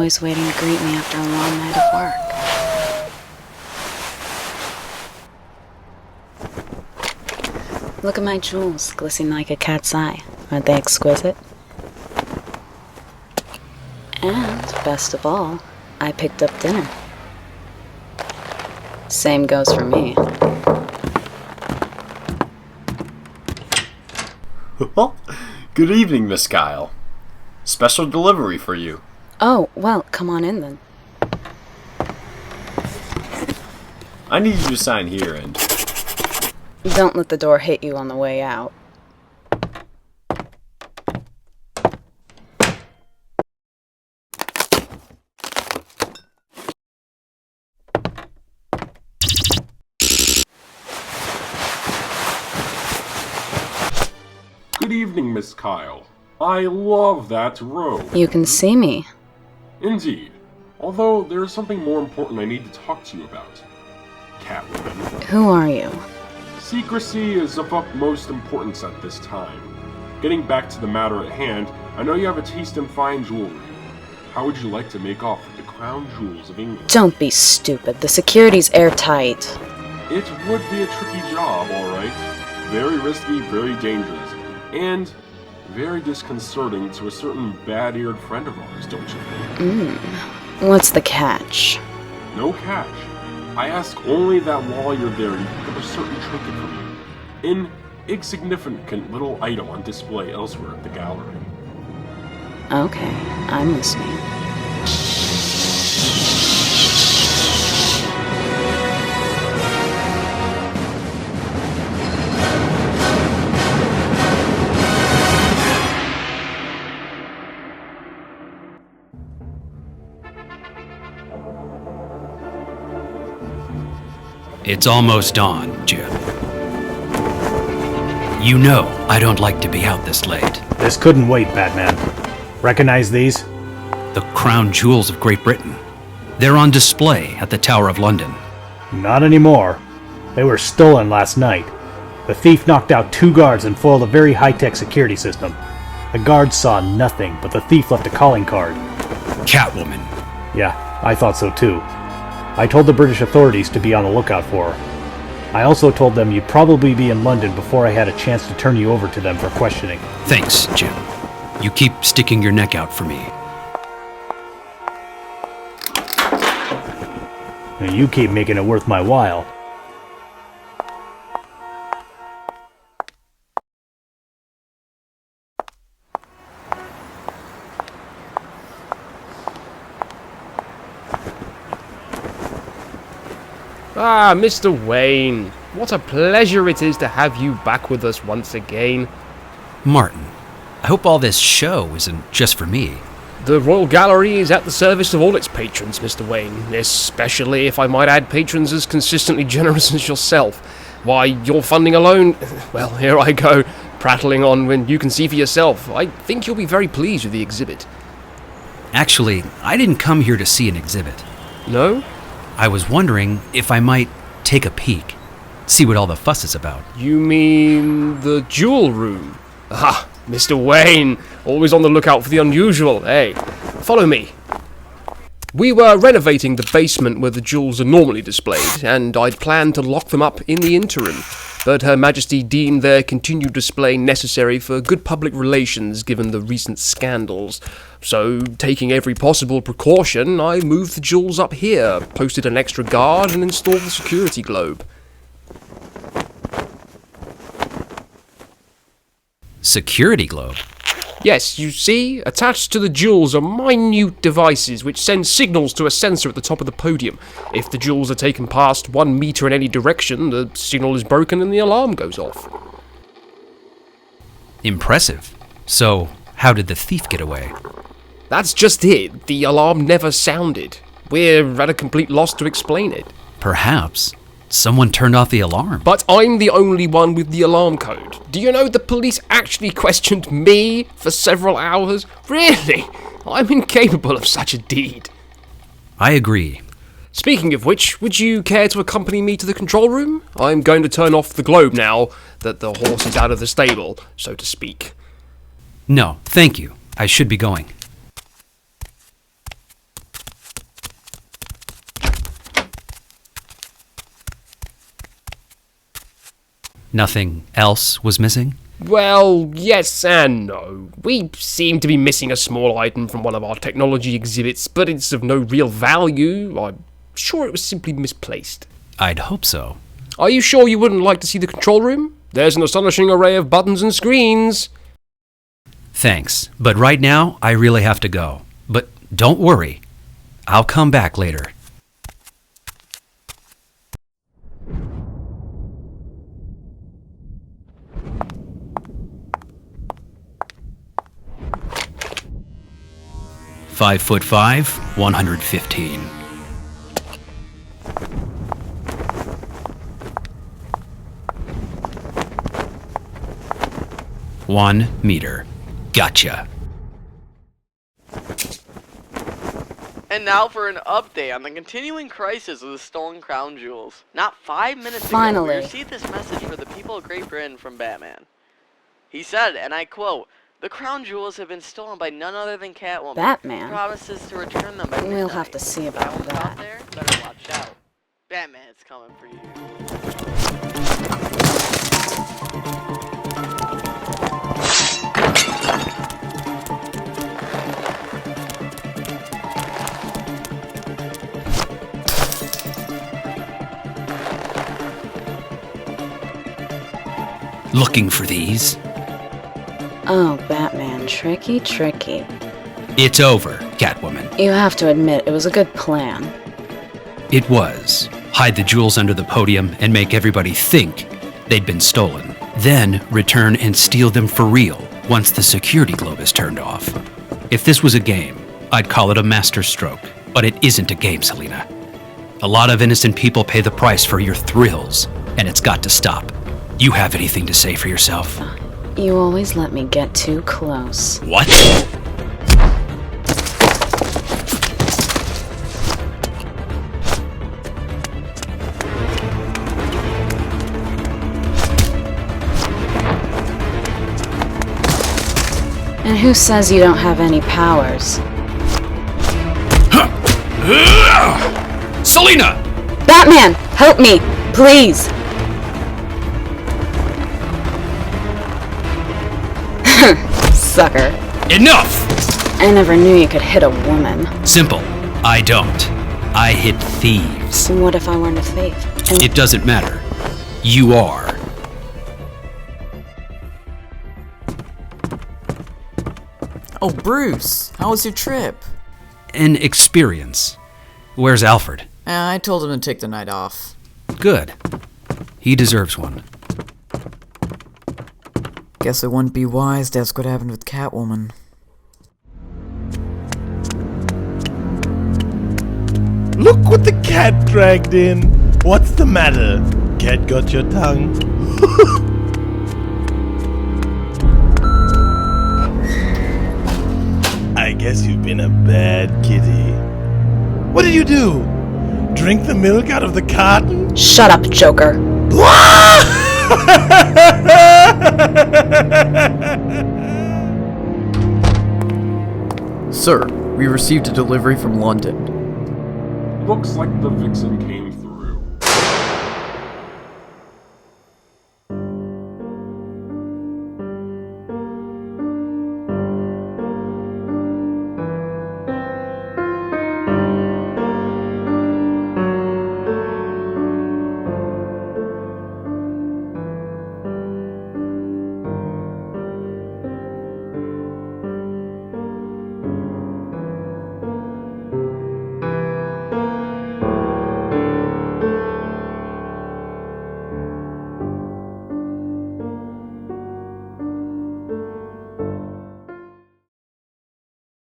always waiting to greet me after a long night of work. Look at my jewels, glistening like a cat's eye. Aren't they exquisite? And, best of all, I picked up dinner. Same goes for me. Good evening, Miss Kyle. Special delivery for you. Oh, well, come on in then. I need you to sign here and... Don't let the door hit you on the way out. Good evening, Miss Kyle. I love that robe. You can see me. Indeed. Although, there is something more important I need to talk to you about. Catwoman. Who are you? Secrecy is of utmost importance at this time. Getting back to the matter at hand, I know you have a taste in fine jewelry. How would you like to make off with the crown jewels of England? Don't be stupid. The security's airtight. It would be a tricky job, alright. Very risky, very dangerous. And very disconcerting to a certain bad-eared friend of ours, don't you think? What's the catch? No catch. I ask only that while you're there, you pick up a certain trinket from you. An insignificant little item on display elsewhere at the gallery. Okay, I'm listening. It's almost dawn, Jim. You know I don't like to be out this late. This couldn't wait, Batman. Recognize these? The crown jewels of Great Britain. They're on display at the Tower of London. Not anymore. They were stolen last night. The thief knocked out 2 guards and foiled a very high-tech security system. The guards saw nothing, but the thief left a calling card. Catwoman. Yeah, I thought so too. I told the British authorities to be on the lookout for her. I also told them you'd probably be in London before I had a chance to turn you over to them for questioning. Thanks, Jim. You keep sticking your neck out for me. And you keep making it worth my while. Ah, Mr. Wayne, what a pleasure it is to have you back with us once again. Martin, I hope all this show isn't just for me. The Royal Gallery is at the service of all its patrons, Mr. Wayne, especially, if I might add, patrons as consistently generous as yourself. Why, your funding alone... Well, here I go, prattling on when you can see for yourself. I think you'll be very pleased with the exhibit. Actually, I didn't come here to see an exhibit. No? I was wondering if I might take a peek, see what all the fuss is about. You mean the jewel room? Ah, Mr. Wayne, always on the lookout for the unusual, eh? Follow me. We were renovating the basement where the jewels are normally displayed, and I'd planned to lock them up in the interim, but Her Majesty deemed their continued display necessary for good public relations given the recent scandals. So, taking every possible precaution, I moved the jewels up here, posted an extra guard, and installed the security globe. Security globe? Yes, you see, attached to the jewels are minute devices which send signals to a sensor at the top of the podium. If the jewels are taken past 1 meter in any direction, the signal is broken and the alarm goes off. Impressive. So, how did the thief get away? That's just it. The alarm never sounded. We're at a complete loss to explain it. Perhaps someone turned off the alarm. But I'm the only one with the alarm code. Do you know the police actually questioned me for several hours? Really? I'm incapable of such a deed. I agree. Speaking of which, would you care to accompany me to the control room? I'm going to turn off the globe now that the horse is out of the stable, so to speak. No, thank you. I should be going. Nothing else was missing? Well, yes and no. We seem to be missing a small item from one of our technology exhibits, but it's of no real value. I'm sure it was simply misplaced. I'd hope so. Are you sure you wouldn't like to see the control room? There's an astonishing array of buttons and screens. Thanks, but right now I really have to go. But don't worry, I'll come back later. Five foot 115. 1 meter. Gotcha. And now for an update on the continuing crisis of the stolen crown jewels. Not 5 minutes ago, Finally. we received this message for the people of Great Britain from Batman. He said, and I quote, "The crown jewels have been stolen by none other than Catwoman. Batman? He promises to return them by midnight. We'll have to see about Catwoman's out that. there, better watch out. Batman's coming for you." Looking for these? Oh, Batman, tricky. It's over, Catwoman. You have to admit, it was a good plan. It was. Hide the jewels under the podium and make everybody think they'd been stolen. Then return and steal them for real once the security globe is turned off. If this was a game, I'd call it a masterstroke. But it isn't a game, Selina. A lot of innocent people pay the price for your thrills, and it's got to stop. You have anything to say for yourself? You always let me get too close. What? And who says you don't have any powers? Selina! Batman, help me, please! Sucker. Enough! I never knew you could hit a woman. Simple. I don't. I hit thieves. What if I weren't a thief? And It doesn't matter. You are. Oh, Bruce, how was your trip? An experience. Where's Alfred? I told him to take the night off. Good. He deserves one. Guess it wouldn't be wise to ask what happened with Catwoman. Look what the cat dragged in. What's the matter? Cat got your tongue? I guess you've been a bad kitty. What did you do? Drink the milk out of the carton? shut up, Joker. Sir, we received a delivery from London. Looks like the Vixen came